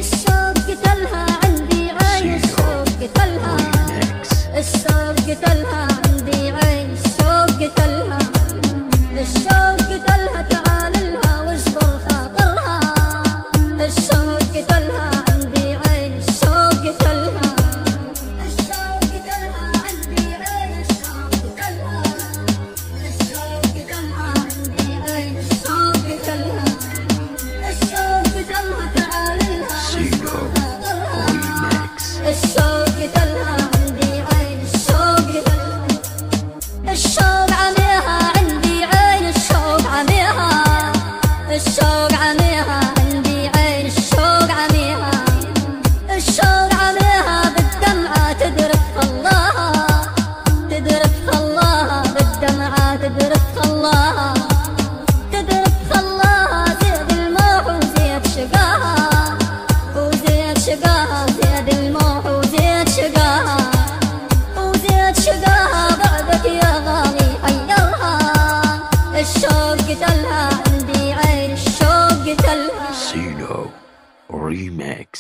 الشوق قتلها عندي عين، الشوق قتلها، الشوق قتلها عندي عين، الشوق قتلها، الشوق قتلها تعال لها واجبر خاطرها، الشوق قتلها عندي عين، الشوق قتلها، الشوق قتلها عندي عين، الشوق قتلها، الشوق قتلها عندي عين، الشوق قتلها، الشوق قتلها تعال لها واجبر خاطرها، الشوق قتلها عندي عين، الشوق قتلها، الشوق عميها عندي عين، الشوق عميها، الشوق عميها عندي عين، الشوق عميها، الشوق عميها بالدمعة تدرك خلاها، تدرك خلاها بالدمعة تدرك خلاها، تدرك خلاها زيد الموح وزيد شقاها، وزيد شقاها زيد الموح وزيد شقاها، وزيد شقاها بعدك يا غالي حيرها، الشوق قتلها عندي عين، الشوق قتلها. Sino Remix.